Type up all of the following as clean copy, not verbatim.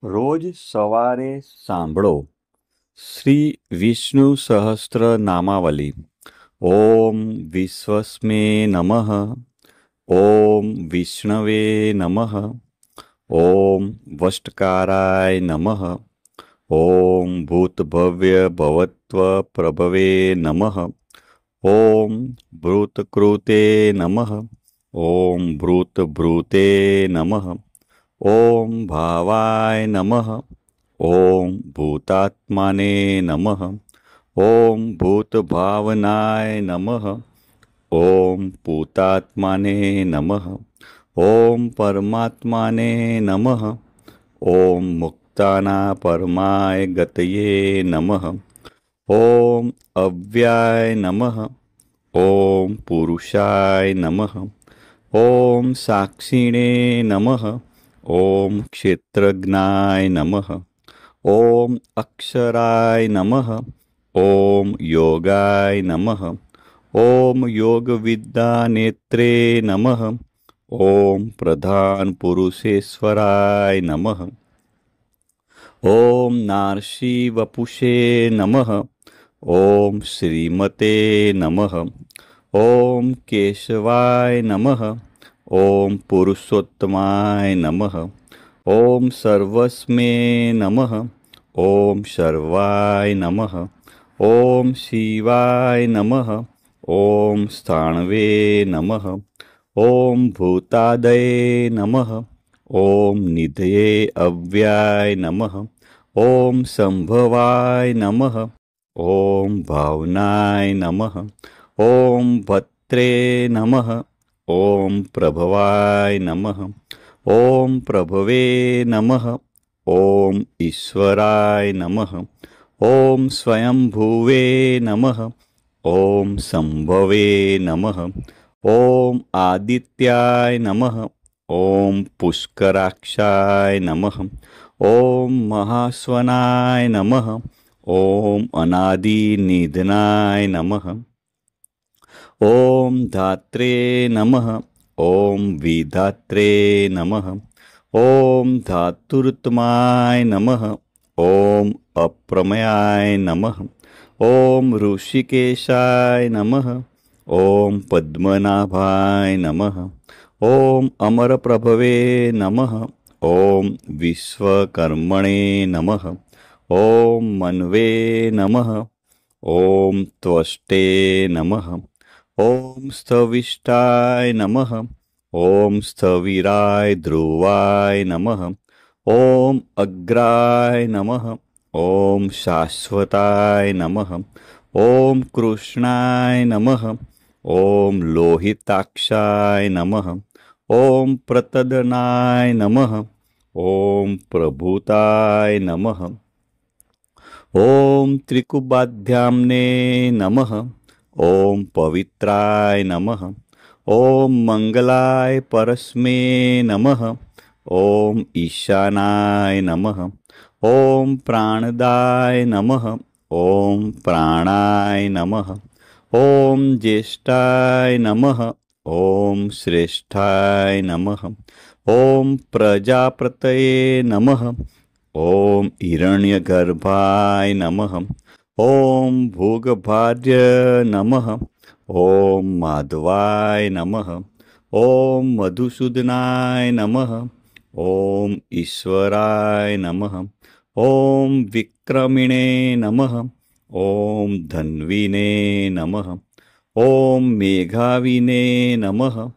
રોજ સવારે સાંભળો શ્રી વિષ્ણુ સહસ્ત્ર નામાવલી. ઓમ વિશ્વસ્મે નમઃ. ઓમ વિષ્ણવે નમઃ. ઓમ વષ્ટકારાય નમઃ. ઓમ ભૂતભવ્ય ભવત્વ પ્રભવે નમઃ. ઓમ ભૂતકૃતે નમઃ. ઓમ ભૂતભૃતે નમઃ. ઓમ ભાવાય નમઃ. ઓમ ભૂતાત્માને નમઃ. ઓમ ભૂતભાવનાય નમઃ. ઓમ ભૂતાત્માને નમઃ. ઓમ પરમાત્માને નમઃ. ઓમ મુક્તાના પરમાય ગતયે નમઃ. ઓમ અવ્યાય નમઃ. ઓમ પુરુષાય નમઃ. ઓમ સાક્ષિણે નમઃ. ઓમ ક્ષેત્રજ્ઞાય નમઃ. ઓમ અક્ષરાય નમઃ. ઓમ યોગાય નમઃ. ઓમ યોગવિદ્યાનેત્રે નમઃ. ઓમ પ્રધાન પુરુષેશ્વરાય નમઃ. ઓમ નાર્ષિ વપુષે નમઃ. ઓમ શ્રીમતે નમઃ. ઓમ કેશવાય નમઃ. ઓમ પુરુષોત્તમાય નમઃ. ઓમ સર્વસ્મે નમઃ. ઓમ સર્વાય નમઃ. ઓમ શિવાય નમઃ. ઓમ સ્થાણવે નમઃ. ઓમ ભૂતાદયે નમઃ. ઓમ નિધયે અવ્યાય નમઃ. ઓમ સંભવાય નમઃ. ઓમ ભાવનાય નમઃ. ઓમ ભત્રે નમઃ. ઓમ પ્રભવાય નમઃ. ઓમ પ્રભવે નમઃ. ઓમ ઈશ્વરાય નમઃ. ઓમ સ્વયંભુવે નમઃ. ઓમ સંભવે નમઃ. ઓમ આદિત્યાય નમઃ. ઓમ પુષ્કરાક્ષાય નમઃ. ઓમ મહાસ્વનાય નમઃ. ઓમ અનાદિનિધનાય નમઃ. ઓમ ધાત્રે નમઃ. ઓમ વિધાત્રે નમઃ. ઓમ ધાતુર્તમાય નમઃ. ઓમ અપ્રમયાય નમઃ. ઓમ ઋષિકેશાય નમઃ. ઓમ પદ્મનાભાય નમઃ. ઓમ અમરપ્રભવે નમઃ. ઓમ વિશ્વકર્મણે નમઃ. ઓમ મન્વે નમઃ. ઓમ ત્વષ્ટે નમઃ. ઓમ સ્થવિષ્ટાય નમઃ. ઓમ સ્થવિરાય ધ્રુવાય નમઃ. ઓમ અગ્રાય નમઃ. ઓમ શાશ્વતાય નમઃ. ઓમ કૃષ્ણાય નમઃ. ઓમ લોહિતાક્ષાય નમઃ. ઓમ પ્રતદનાય નમઃ. ઓમ પ્રભુતાય નમઃ. ઓમ ત્રિકુબાધ્યામ્ને નમઃ. ઓમ પવિત્રાય નમઃ. ઓમ મંગલાય પરસ્મે નમઃ. ઓમ ઈશાનાય નમઃ. ઓમ પ્રાણદાય નમઃ. ઓમ પ્રાણાય નમઃ. ઓમ જ્યેષ્ઠાય નમઃ. ઓમ શ્રેષ્ઠાય નમઃ. ઓમ પ્રજાપતયે નમઃ. ઓમ હિરણ્યગર્ભાય નમઃ. ઓમ ભોગભાર્ય નમઃ. ઓમ માધવાય નમઃ. ઓમ મધુસૂદનાય નમઃ. ઓમ ઈશ્વરાય નમઃ. ઓમ વિક્રમિણે નમઃ. ઓમ ધન્વીને નમઃ. ઓમ મેઘાવિને નમઃ.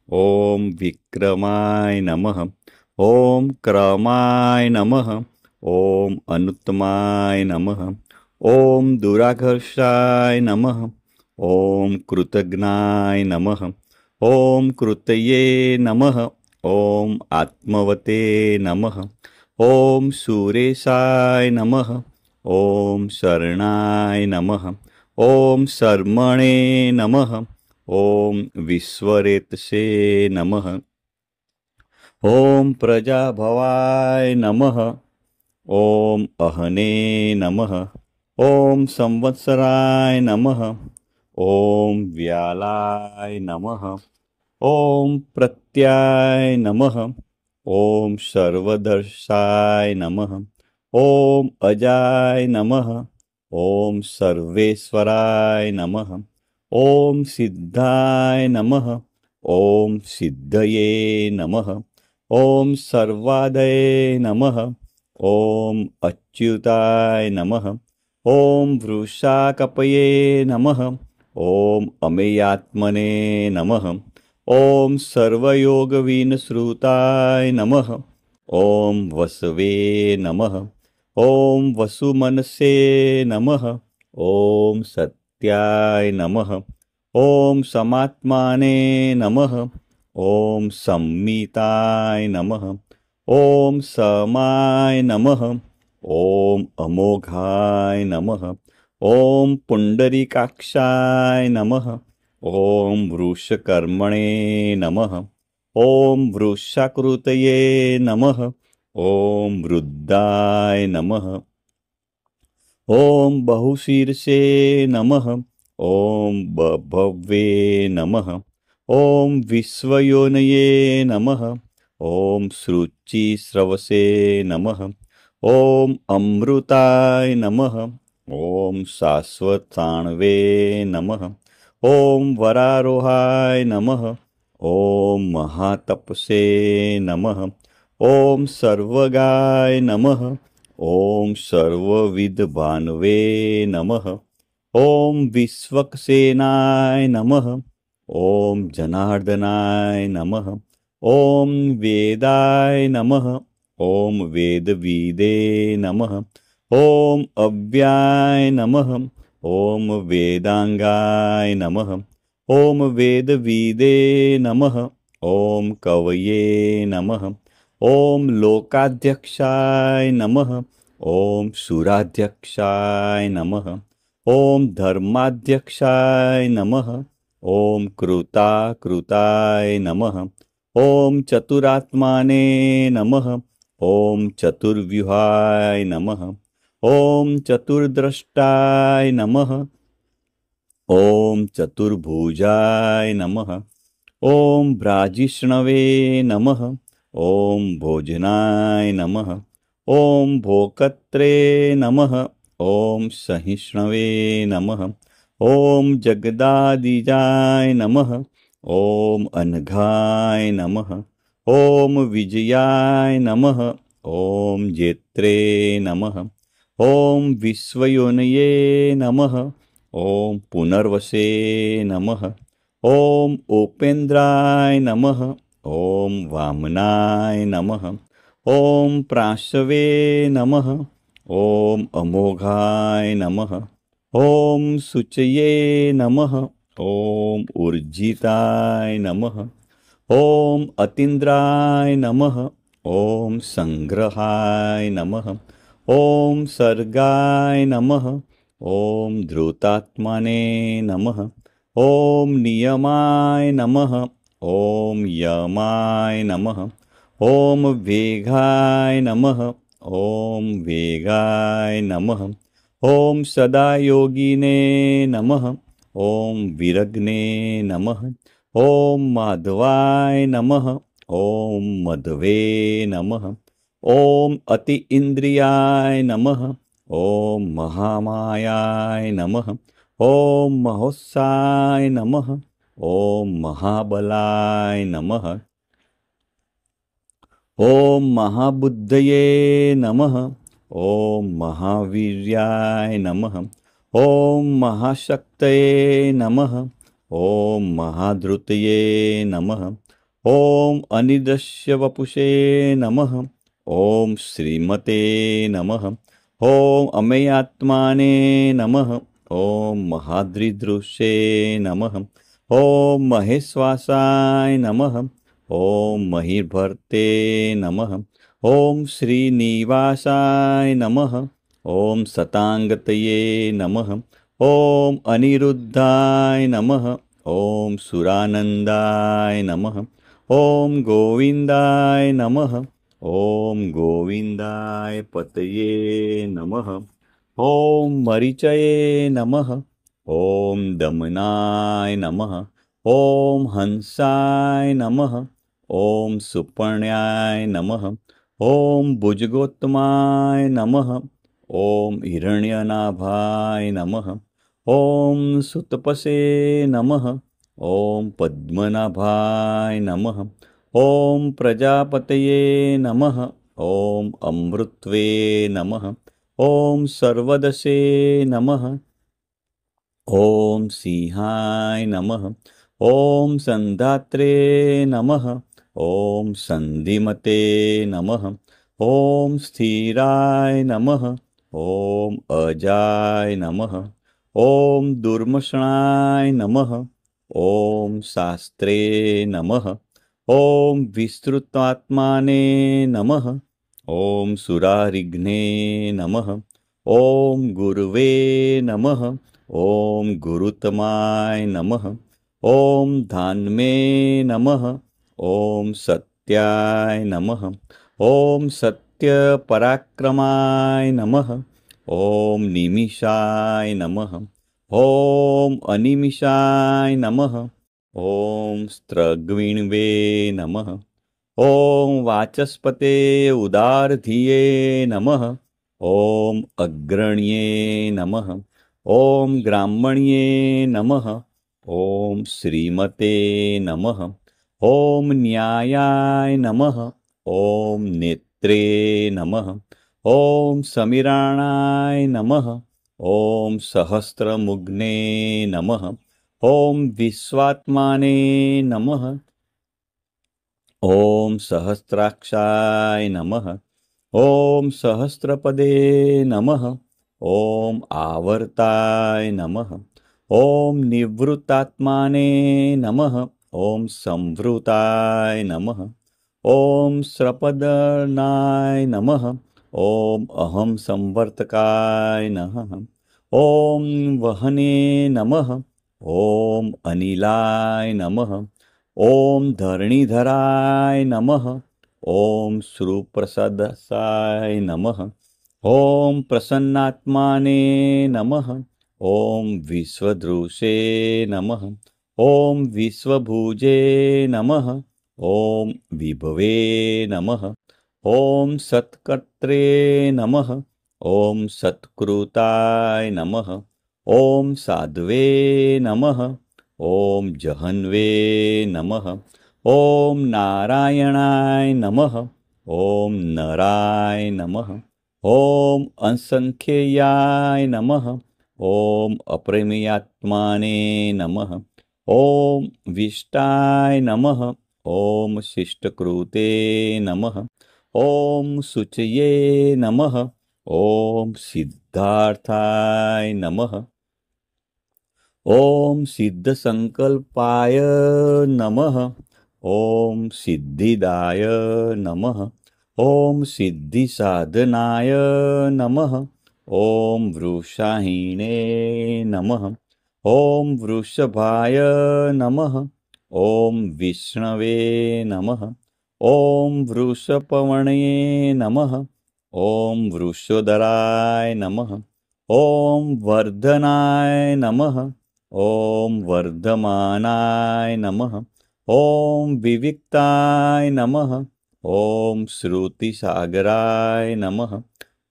ઓમ વિક્રમાય નમઃ. ઓમ ક્રમાય નમઃ. ઓમ અનુત્તમાય નમઃ. ઓમ દુરાઘર્ષાય નમઃ. ઓમ કૃતજ્ઞાય નમઃ. ઓમ કૃતયે નમઃ. ઓમ આત્મવતે નમઃ. ઓમ સુરેશાય નમઃ. ઓમ શરણાય નમઃ. ઓમ શર્મણે નમઃ. ઓમ વિશ્વરેતસે નમઃ. ઓમ પ્રજાભવાય નમઃ. ઓમ અહને નમઃ. ઓમ સંવત્સરાય નમઃ. ઓમ વ્યાલાય નમઃ. ઓમ પ્રત્યાય નમઃ. ॐ सर्वदर्शाय नमः। ॐ अजाय नमः। ॐ सर्वेश्वराय नमः। ॐ सिद्धाय नमः। ॐ सिद्धये नमः। ॐ सर्वादये नमः। ॐ अच्युताय नमः। ॐ वृषाकपये नमः। ॐ अमेयात्मने नमः। ॐ सर्वयोगविनश्रुताय नमः। ॐ वसवे नमः। ॐ वसुमनसे नमः। ॐ सत्याय नमः। ॐ समात्माने नमः। ॐ संमिताय नमः। ॐ समाय नमः। ॐ अमोघाय नमः। ॐ पुण्डरीकाक्षाय नमः। ॐ वृषकर्मणे नमः। ॐ वृषाकृतये नमः। ॐ वृद्धाय नमः। ॐ बहुशीर्षे नमः। ॐ बभवे नमः। ॐ विश्वयोनये नमः। ॐ श्रुचिस्रवसे नमः। ॐ अमृताय नमः। ॐ शाश्वताण्वे नमः। ॐ वरारोहाय नमः। ॐ महातपसे नमः। ॐ सर्वगाय नमः। ॐ सर्वविद्भानवे नमः। ॐ विश्वक्सेनाय नमः। ॐ जनार्दनाय नमः। ॐ वेदाय नमः। ॐ वेदविदे नमः। ॐ अव्याय नमः। ॐ वेदांगाय नमः। ॐ वेदविदे नमः। ॐ कवये नमः। ॐ लोकाध्यक्षाय नमः। ॐ सुराध्यक्षाय नमः। ॐ धर्माध्यक्षाय नमः। ॐ कृताकृताय नमः। ॐ चतुरात्माने नमः। ॐ चतुर्व्यूहाय नमः। ॐ चतुर्द्रष्टाय नमः। ॐ चतुर्भुजाय नमः। ॐ भ्राजिष्णवे नमः। ॐ भोजनाय नमः। ॐ भोक्त्रे नमः। ॐ सहिष्णवे नमः। ॐ जगदादिजाय नमः। ॐ अनघाय नमः। ॐ विजयाय नमः। ॐ जेत्रे नमः। ॐ विश्वयोनये नमः। ॐ पुनर्वसे नमः। ॐ उपेन्द्राय नमः। ॐ वामनाय नमः। ॐ प्राशवे नमः। ॐ अमोघाय नमः। ॐ शुचये नमः। ॐ ऊर्जिताय नमः। ॐ अतीन्द्राय नमः। ॐ संग्रहाय नमः। ॐ सर्गाय नमः। ॐ धृतात्मने नमः। ॐ नियमाय नमः। ॐ यमाय नमः। ॐ वेगाय नमः। ॐ वेगाय नमः। ॐ सदायोगिने नमः। ॐ विरग्ने नमः। ॐ माधवाय नमः। ॐ मधवे नमः। ॐ अति इंद्रियाय नमः। ॐ महामायाय नमः। ॐ महोत्साय नमः। ॐ महाबलाय नमः। ॐ महाबुद्धये नमः। ॐ महावीर्याय नमः। ॐ महाशक्तये नमः। ॐ महाधृतये नमः। ॐ अनिदस्य वपुषे नमः। ॐ श्रीमते नमः। ॐ अमेयात्माने नमः। ॐ महाद्रिदृशे नमः। ॐ महेश्वासाय नमः। ॐ महिर्भर्ते नमः। ॐ श्रीनिवासाय नमः। ॐ सतांगतये नमः। ॐ अनिरुद्धाय नमः। ॐ सुरानन्दाय नमः। ॐ गोविन्दाय नमः। ॐ गोविन्दाय पतये नमः। ॐ मरीचये नमः। ॐ दमनाय नमः। ॐ हंसाय नमः। ॐ सुपर्ण्याय नमः। ॐ भुजगोत्तमाय नमः। ॐ हिरण्यनाभाय नमः। ॐ सुतपसे नमः। ॐ पद्मनाभाय नमः। ॐ प्रजापतये नमः। ॐ अमृत्वे नमः। ॐ सर्वदसे नमः। ॐ सिंहाय नमः। ॐ सन्धात्रे नमः। ॐ सन्धिमते नमः। ॐ स्थिराय नमः। ॐ अजाय नमः। ॐ दुर्मषणाय नमः। ॐ शास्त्रे नमः। ॐ विस्तृतात्माने नमः। ॐ सुरारिघ्ने नमः। ॐ गुरुवे नमः। ॐ गुरुतमाय नमः। ॐ धान्मे नमः। ॐ सत्याय नमः। ॐ सत्यपराक्रमाय नमः। ॐ निमिषाय नमः। ॐ अनिमिषाय नमः। ॐ स्त्रग्विण्वे नमः। ॐ वाचस्पते उदारधिये नमः। ॐ अग्रण्ये नमः। ॐ ग्राह्मण्ये नमः। ॐ श्रीमते नमः। ॐ न्यायाय नमः। ॐ नेत्रे नमः। ॐ समीराणाय नमः। ॐ सहस्रमुग्ने नमः। ॐ विश्वात्माने नमः। ॐ सहस्राक्षाय नमः। ॐ सहस्रपदे नमः। ॐ आवर्ताय नमः। ॐ निवृत्तात्माने नमः। ॐ संवृताय नमः। ॐ स्रपदनाय नमः। ॐ अहं संवर्तकाय नमः। ॐ वहने नमः। ॐ अनिलाय नमः। ॐ धरणीधराय नमः। ॐ श्रुप्रसादसाय नमः। ॐ प्रसन्नात्माने नमः। ॐ विश्वदृशे नमः। ॐ विश्वभुजे नमः। ॐ विभवे नमः। ॐ सत्कर्त्रे नमः। ॐ सत्कृताय नमः। ॐ साध्वे नमः। ॐ जहन्वे नमः। ॐ नारायणाय नमः। ॐ नराय नमः। ॐ असंख्येयाय नमः। ॐ अप्रमेयात्माने नमः। ॐ विष्टाय नमः। ॐ शिष्टकृते नमः। ॐ शुचये नमः। ॐ सिद्धार्थाय नमः। ॐ सिद्धसंकल्पाय नमः। ॐ सिद्धिदाय नमः। ॐ सिद्धिसाधनाय नमः। ॐ वृषाहिणे नमः। ॐ वृषभाय नमः। ॐ विष्णवे नमः। ॐ वृषपवणे नमः। ॐ वृषोदराय नमः। ॐ वर्धनाय नमः। ॐ वर्धमानाय नमः। ॐ विविक्ताय नमः। ॐ श्रुतिसागराय नमः।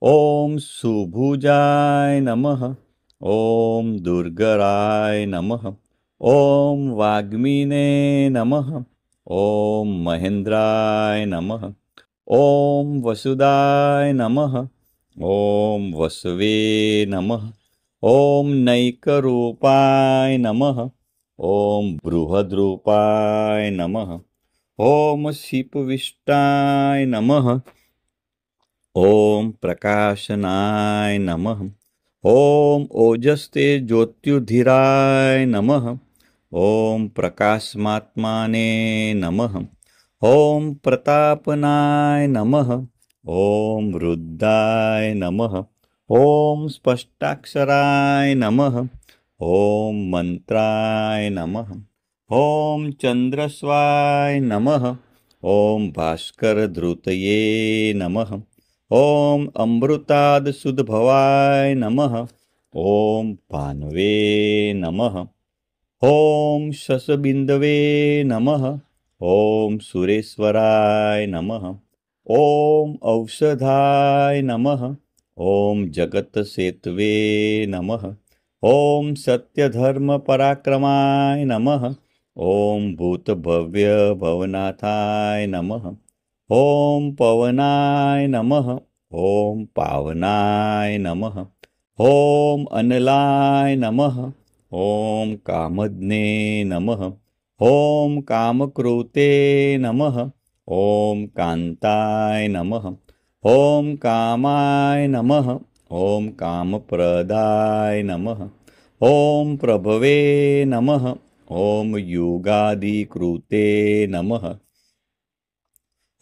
ॐ सुभुजाय नमः। ॐ दुर्गराय नमः। ॐ वाग्मिने नमः। ॐ महेन्द्राय नमः। ॐ वसुदाय नमः। ॐ वसवे नमः। ॐ नैकरूपाय नमः। ॐ बृहद्रूपाय नमः। ॐ शिपविष्टाय नमः। ॐ प्रकाशनाय नमः। ॐ ओजस्ते ज्योत्युधिराय नमः। ॐ प्रकाशमात्माने नमः। ॐ प्रतापनाय नमः। ॐ रुद्राय नमः। ॐ स्पष्टाक्षराय नमः। ॐ मंत्राय नमः। ॐ चंद्रस्वाय नमः। ॐ भास्करधृतये नमः। ॐ अमृतादसुदभवाय नमः। ॐ भान्वे नमः। ॐ शशबिन्दवे नमः। ॐ सुरेश्वराय नमः। ॐ औषधाय नमः। ॐ जगत्सेतवे नमः। ॐ सत्यधर्मपराक्रमाय नमः। ॐ भूतभव्यभवनाथाय नमः। ॐ पवनाय नमः। ॐ पावनाय नमः। ॐ अनलाय नमः। ॐ कामज्ञे नमः। ॐ कामकृते नमः। ॐ कान्ताय नमः। ॐ कामाय नमः। ॐ कामप्रदाय नमः। ॐ प्रभवे नमः। ॐ युगादिकृते नमः।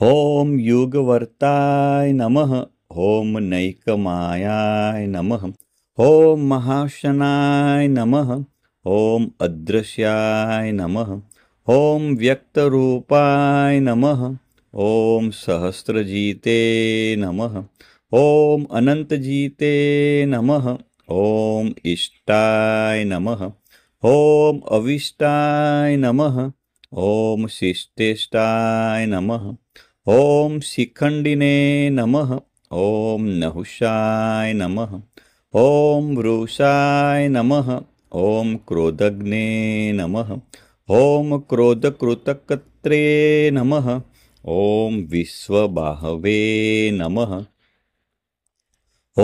ॐ युगवर्ताय नमः। ॐ नैकमायाय नमः। ॐ महाशनाय नमः। ॐ अदृश्याय नमः। ॐ व्यक्तरूपाय नमः। ॐ सहस्रजीते नमः। ॐ अनन्तजीते नमः। ॐ इष्टाय नमः। ॐ अविष्टाय नमः। ॐ शिष्टेष्टाय नमः। ॐ शिखण्डिने नमः। ॐ नहुषाय नमः। ॐ वृषाय नमः। ॐ क्रोधज्ञे नमः। ॐ क्रोधकृतकर्त्रे नमः। ॐ विश्वबाहवे नमः।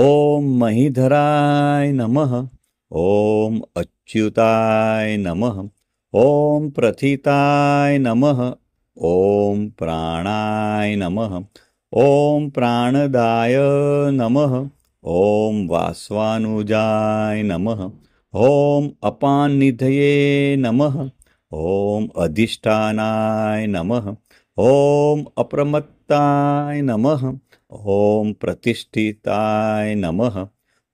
ॐ महीधराय नमः। ॐ अच्युताय नमः। ॐ प्रथिताय नमः। ॐ प्राणाय नमः। ॐ प्राणदाय नमः। ॐ वासवानुजाय नमः। ॐ अपाननिधये नमः। ॐ अधिष्ठानाय नमः। ॐ अप्रमत्ताय नमः। ॐ प्रतिष्ठिताय नमः।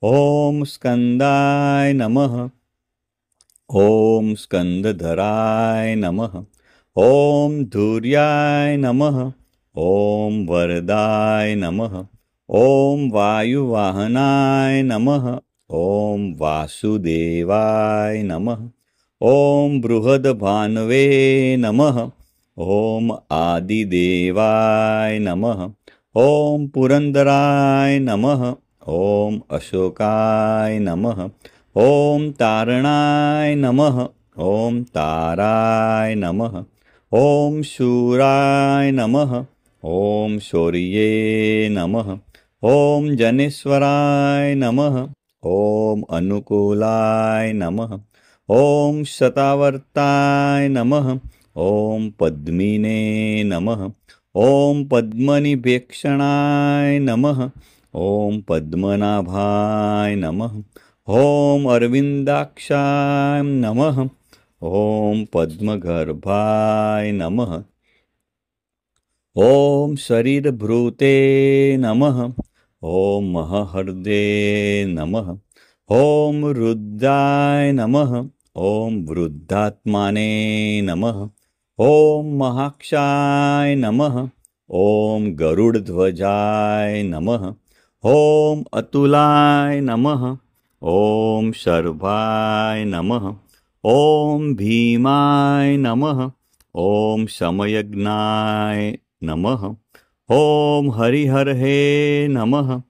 ॐ स्कन्दाय नमः। ॐ स्कन्दधराय नमः। ॐ धूर्याय नमः। ॐ वरदाय नमः। ॐ वायुवाहनाय नमः। ॐ वासुदेवाय नमः। ॐ बृहद्भानवे नमः। ॐ आदिदेवाय नमः। ॐ पुरन्दराय नमः। ॐ अशोकाय नमः। ॐ तारणाय नमः। ॐ ताराय नमः। ॐ शूराय नमः। ॐ शौर्ये नमः। ॐ जनेश्वराय नमः। ॐ अनुकूलाय नमः। ॐ शतावर्ताय नमः। ॐ पद्मिने नमः। ॐ पद्मनिभेक्षणाय नमः। ॐ पद्मनाभाय नमः। ॐ अरविन्दाक्षाय नमः। ॐ पद्मगर्भाय नमः। ॐ शरीरभृते नमः। ॐ महहृदे नमः। ॐ रुद्राय नमः। ॐ वृद्धात्माने नमः। ॐ महाक्षाय नमः। ॐ गरुडध्वजाय नमः। ॐ अतुलाय नमः। ॐ शर्भाय नमः। ॐ भीमाय नमः। ॐ समयज्ञाय नमः। ॐ हरिहरहे नमः।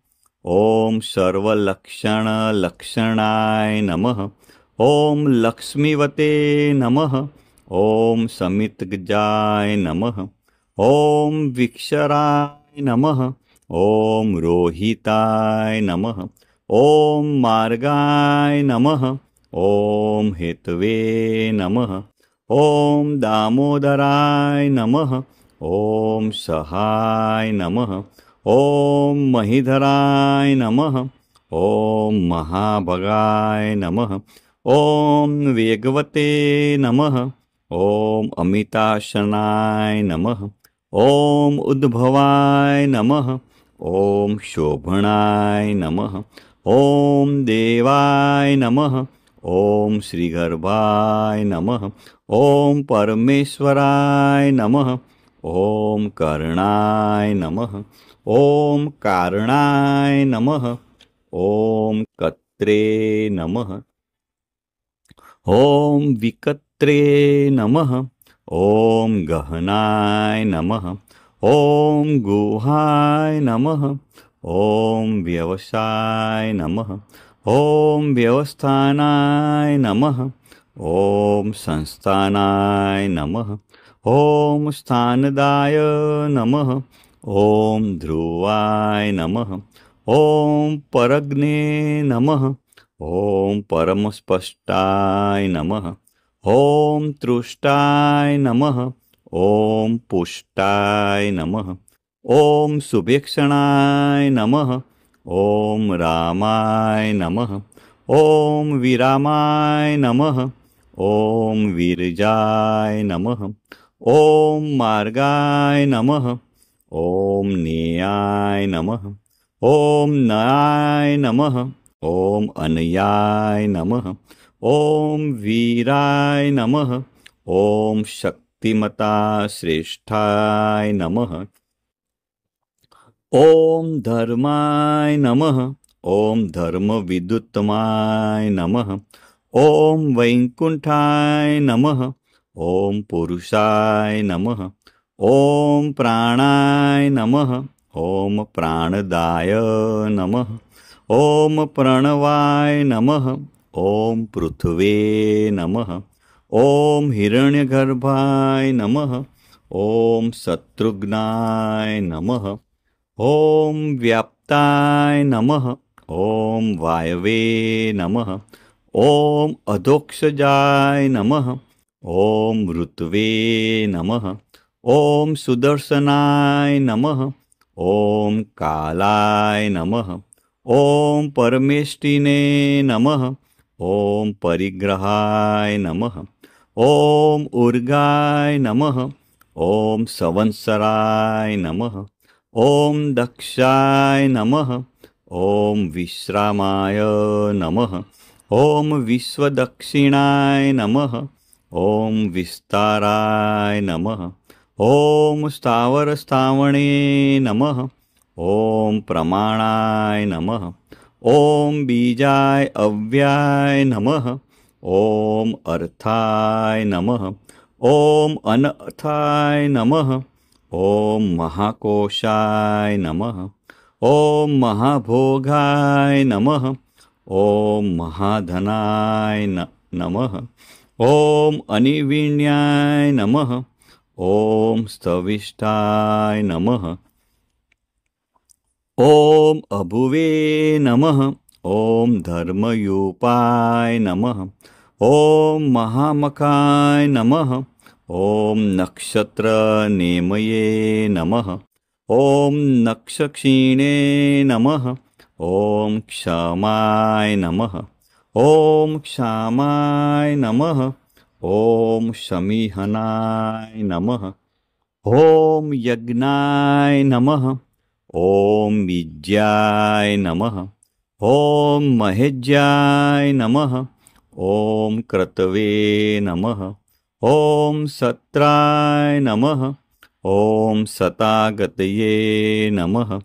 ॐ सर्वलक्षणलक्षणाय नमः। ॐ लक्ष्मीवते नमः। ॐ समितगजाय नमः। ॐ विक्षराय नमः। ॐ रोहिताय नमः। ॐ मार्गाय नमः। ॐ हेतवे नमः। ॐ दामोदराय नमः। ॐ सहाय नमः। ॐ महीधराय नमः। ॐ महाभगाय नमः। ॐ वेगवते नमः। ॐ अमिताशनाय नमः। ॐ उद्भवाय नमः। ॐ शोभणाय नमः। ॐ देवाय नमः। ॐ श्रीगर्भाय नमः। ॐ परमेश्वराय नमः। ॐ कर्णाय नमः। ॐ कारणाय नमः। ॐ कत्रे नमः। ॐ विकत्रे नमः। ॐ गहनाय नमः। ॐ गुहाय नमः। ॐ व्यवसाय नमः। ॐ व्यवस्थानाय नमः। ॐ संस्थानाय नमः। ॐ स्थानदाय नमः। ॐ ध्रुवाय नमः। ॐ परग्ने नमः। ॐ परमस्पष्टाय नमः। ॐ तृष्टाय नमः। ॐ पुष्टाय नमः। ॐ सुभीक्षणाय नमः। ॐ रामाय नमः। ॐ विरामाय नमः। ॐ विरजाय नमः। ॐ मार्गाय नमः। ॐ नेयाय नमः। ॐ नयाय नमः। ॐ अनयाय नमः। ॐ वीराय नमः। ॐ शक्तिमता श्रेष्ठाय नमः। ॐ धर्माय नमः। ॐ धर्मविदुत्तमाय नमः। ॐ वैकुण्ठाय नमः। ॐ पुरुषाय नमः। ॐ प्राणाय नमः। ॐ प्राणदाय नमः। ॐ प्रणवाय नमः। ॐ पृथ्वे नमः। ॐ हिरण्यगर्भाय नमः। ॐ शत्रुघ्नाय नमः। ॐ व्याप्ताय नमः। ॐ वायवे नमः। ॐ अधोक्षजाय नमः। ॐ ऋतवे नमः। ॐ सुदर्शनाय नमः। ॐ कालाय नमः। ॐ परमेष्टिने नमः। ॐ परिग्रहाय नमः। ॐ उर्गाय नमः। ॐ संवत्सराय नमः। ॐ दक्षाय नमः। ॐ विश्रामाय नमः। ॐ विश्वदक्षिणाय नमः। ॐ विस्ताराय नमः। ॐ स्थावरस्थावणे नमः। ॐ प्रमाणाय नमः। ॐ बीजाय अव्याय नमः। ॐ अर्थाय नमः। ॐ अनर्थाय नमः। ॐ महाकोशाय नमः। ॐ महाभोगाय नमः। ॐ महाधनाय नमः। ॐ अनिविण्याय नमः। ॐ स्तविष्ठाय नमः। ॐ अभुवे नमः। ॐ धर्मयूपाय नमः। ॐ महामखाय नमः। ॐ नक्षत्रनेमये नमः। ॐ नक्षक्षीणे नमः। ॐ क्षमाय नमः। ॐ क्षामाय नमः। ॐ शमीहनाय नमः। ॐ यज्ञाय नमः। ॐ बीज्याय नमः। ॐ महेज्याय नमः। ॐ क्रतवे नमः। ॐ सत्राय नमः। ॐ सतागतये नमः।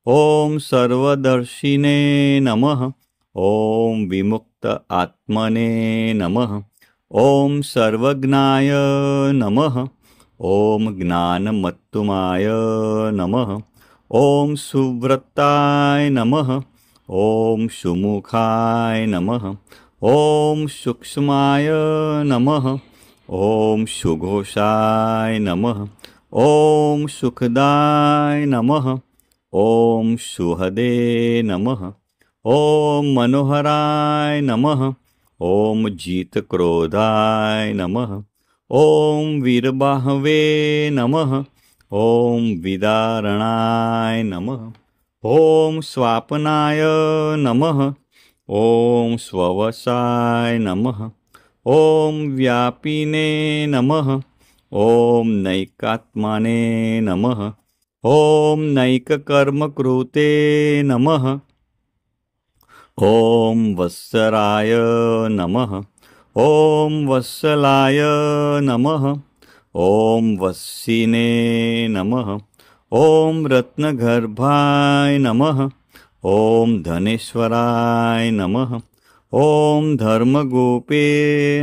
ॐ सर्वदर्शिने नमः। ॐ विमुक्त आत्मने नमः। ॐ सर्वज्ञाय नमः। ॐ ज्ञानमत्तुमाय नमः। ॐ सुव्रताय नमः। ॐ सुमुखाय नमः। ॐ सूक्ष्माय नमः। ॐ सुघोषाय नमः। ॐ सुखदाय नमः। ॐ सुहदे नमः। ॐ मनोहराय नमः। ॐ जितक्रोधाय नमः। ॐ वीरबाहवे नमः। ॐ विदारणाय नमः। ॐ स्वापनाय नमः। ॐ स्ववसाय नमः। ॐ व्यापिने नमः। ॐ नैकात्मने नमः। ॐ नैककर्मकृते नमः। ॐ वत्सराय नमः। ॐ वत्सलाय नमः। ॐ वत्सिने नमः। ॐ रत्नगर्भाय नमः। ॐ धनेश्वराय नमः। ॐ धर्मगोपे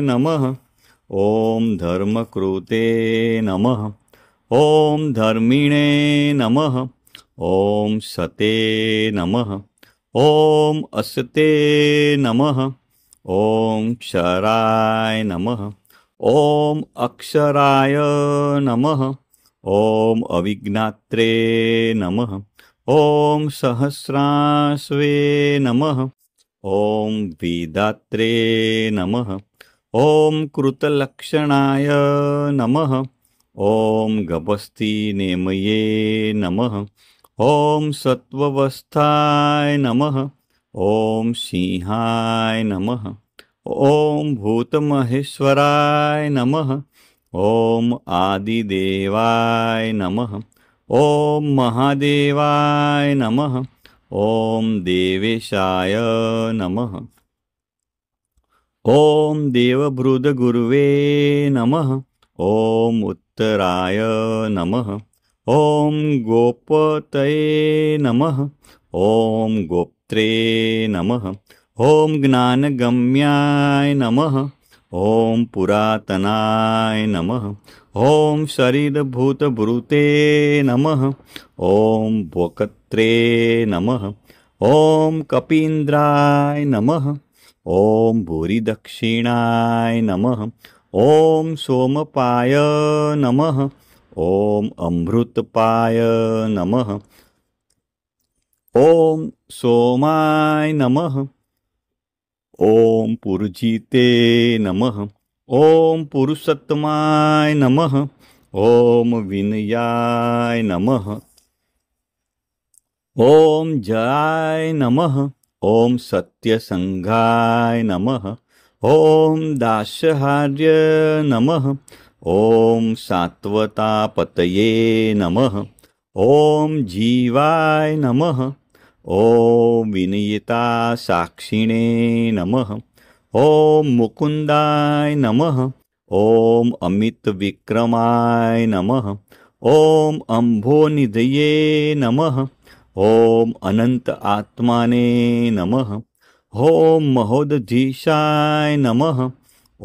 नमः। ॐ धर्मकृते नमः। ॐ धर्मिणे नमः। ॐ सते नमः। ॐ असते नमः। ॐ क्षराय नमः। ॐ अक्षराय नमः। ॐ अविघ्नात्रे नमः। ॐ सहस्रास्वे नमः। ॐ वेदात्रे नमः। ॐ कृतलक्षणाय नमः। ॐ गभस्तिनेमये नमः। ॐ सत्त्वस्थाय नमः। ॐ सिंहाय नमः। ॐ भूतमहेश्वराय नमः। ॐ आदिदेवाय नमः। ॐ महादेवाय नमः। ॐ देवेशाय नमः। ॐ देवभृदगुरुवे नमः। ॐ उत्तराय नमः। ॐ गोपतये नमः। ॐ गोप्त्रे नमः। ॐ ज्ञानगम्याय नमः। ॐ पुरातनाय नमः। ॐ शरीरभूतभृते नमः। ॐ भोक्त्रे नमः। ॐ कपीन्द्राय नमः। ॐ भूरिदक्षिणाय नमः। ॐ सोमपाय नमः। ॐ अमृतपाय नमः। ॐ सोमाय नमः। ॐ पुरुजिते नमः। ॐ पुरुषोत्तमाय नमः। ॐ विनयाय नमः। ॐ जयाय नमः। ॐ सत्यसंघाय नमः। ॐ दास्यहार्य नमः। ॐ सात्वतापतये नमः। ॐ जीवाय नमः। ॐ विनयिता साक्षिणे नमः। ॐ मुकुन्दाय नमः। ॐ अमितविक्रमाय नमः। ॐ अम्भोनिधये नमः। ॐ अनंत आत्माने नमः। ॐ महोदधीशाय नमः।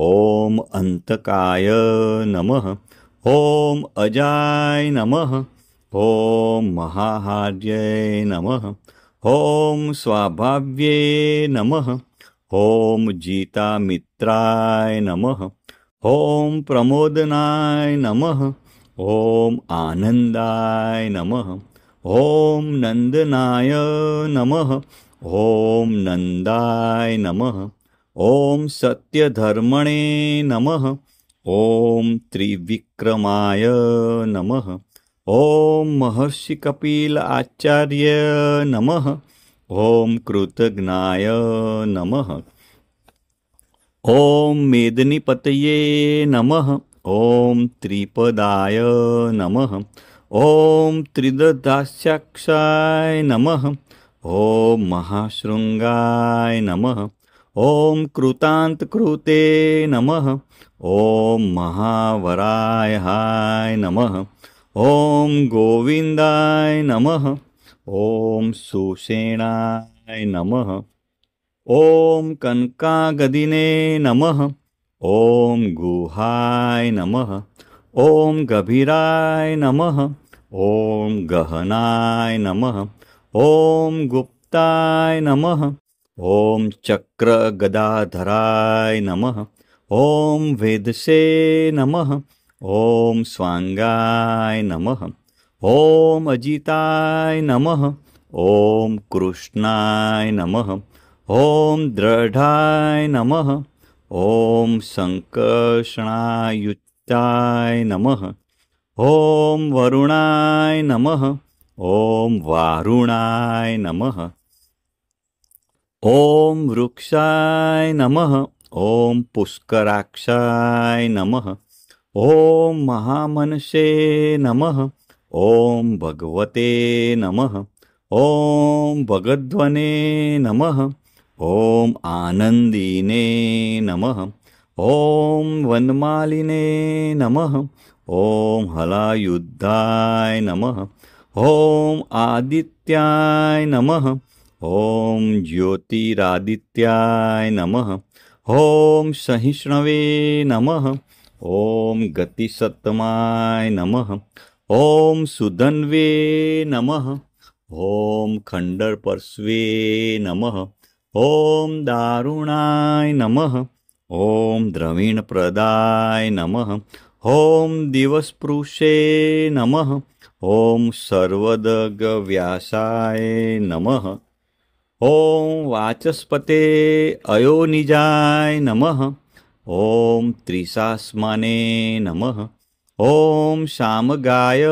ॐ अंतकाय नमः। ॐ अजाय नमः। ॐ महाहार्यै नमः। ॐ स्वाभाव्ये नमः। ॐ जीतामित्राय नमः। ॐ प्रमोदनाय नमः। ॐ आनन्दाय नमः। ॐ नन्दनाय नमः। ॐ नन्दाय नमः। ॐ सत्यधर्मणे नमः। ॐ त्रिविक्रमाय नमः। ॐ महर्षि कपिल आचार्य नमः। ॐ कृतज्ञाय नमः। ॐ मेदिनीपतये नमः। ॐ त्रिपदाय नमः। ॐ त्रिदधास्याक्षाय नमः। ॐ महाशृंगाय नमः। ॐ कृतान्तकृते नमः। ॐ महावरायाय नमः। ॐ गोविन्दाय नमः। ॐ सुषेणाय नमः। ॐ कनकागदिने नमः। ॐ गुहाय नमः। ॐ गभीराय नमः। ॐ गहनाय नमः। ॐ गुप्ताय नमः। ॐ चक्रगदाधराय नमः। ॐ वेदसे नमः। ॐ स्वांगाय नमः। ॐ अजिताय नमः। ॐ कृष्णाय नमः। ॐ दृढाय नमः। ॐ संकर्षणायुक्ताय नमः। ॐ वरुणाय नमः। ॐ वारुणाय नमः। ॐ वृक्षाय नमः। ॐ पुष्कराक्षाय नमः। ॐ महामनसे नमः। ॐ भगवते नमः। ॐ भगध्वने नमः। ॐ आनंदिने नमः। ॐ वनमालिने नमः। ॐ हलायुद्धाय नमः। ॐ आदित्याय नमः। ॐ ज्योतिरादित्याय नमः। ॐ सहिष्णवे नमः। ॐ गतिसत्तमाय नमः। ॐ सुधन्वे नमः। ॐ खण्डरपर्श्वे नमः। ॐ दारुणाय नमः। ॐ द्रविणप्रदाय नमः। ॐ दिवसपुरुषे नमः। ॐ सर्वदगव्यासाय नमः। ॐ वाचस्पते अयोनिजाय नमः। ॐ त्रिशास्माने नमः। ॐ शामगाय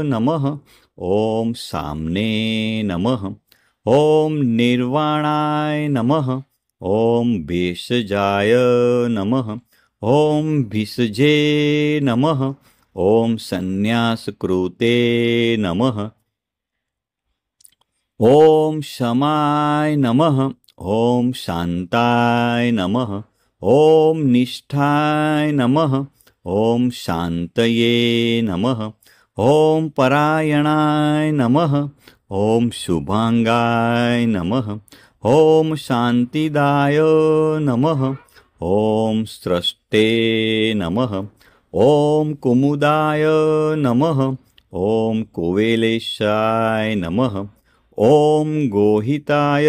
नमः। ॐ साम्ने नमः। ॐ निर्वाणाय नमः। ॐ भेषजाय नमः। ॐ भिषजे नमः। ॐ संन्यासकृते नमः। ॐ शमाय नमः। ॐ शान्ताय नमः। ॐ निष्ठाय नमः। ॐ शान्तये नमः। ॐ परायणाय नमः। ॐ शुभांगाय नमः। ॐ शान्तिदाय नमः। ॐ स्रष्टे नमः। ॐ कुमुदाय नमः। ॐ कुवेलेशाय नमः। ॐ गोहिताय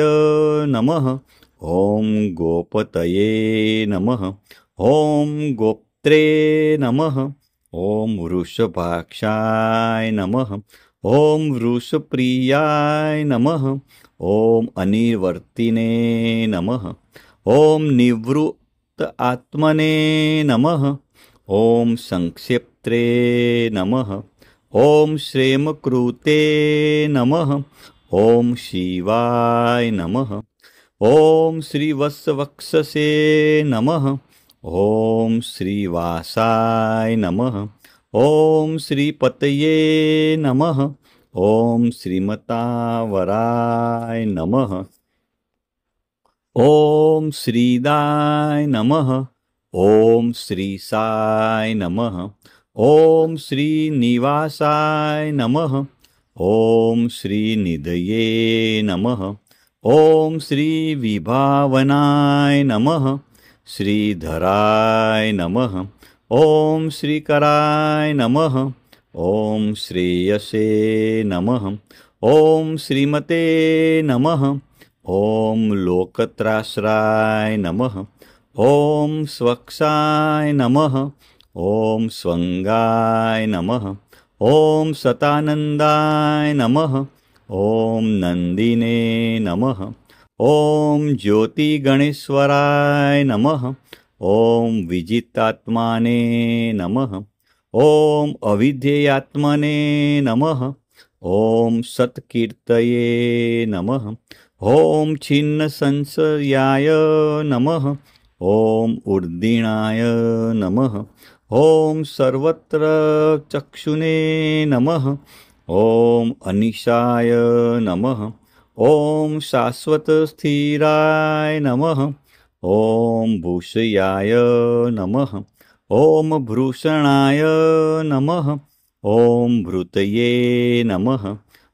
नमः। ॐ गोपतये नमः। ॐ गोप्त्रे नमः। ॐ वृषभाक्षाय नमः। ॐ वृषप्रियाय नमः। ॐ अनिवर्तिने नमः। ॐ निवृत्त आत्मने नमः। ॐ संक्षेप्त्रे नमः। ॐ श्रेमकृते नमः। ॐ शिवाय नमः। ॐ श्रीवत्सवक्षसे नमः। ॐ श्रीवासाय नमः। ॐ श्रीपतये नमः। ॐ श्रीमतावराय नमः। ॐ श्रीदाय नमः। ॐ श्रीसाय नमः। ॐ श्रीनिवासाय नमः। ॐ श्रीनिधये नमः। ॐ श्रीविभावनाय नमः। श्रीधराय नमः। ॐ श्रीकराय नमः। ॐ श्रेयसे नमः। ॐ श्रीमते नमः। ॐ लोकत्राश्राय नमः। ॐ स्वक्षाय नमः। ॐ स्वंगाय नमः। ॐ सतानंदाय नमः। ॐ नंदिने नमः। ॐ ज्योतिगणेश्वराय नमः। ॐ विजितात्माने नमः। ॐ अविधेयात्मने नमः। ॐ सत्कीर्तये नमः। ॐ छिन्नसंशयाय नमः। ॐ उर्दिणाय नमः। ॐ सर्वत्र चक्षुने नमः। ॐ अनिशाय नमः। ॐ शाश्वतस्थिराय नमः। ॐ भूषयाय नमः। ॐ भूषणाय नमः। ॐ भृतये नमः।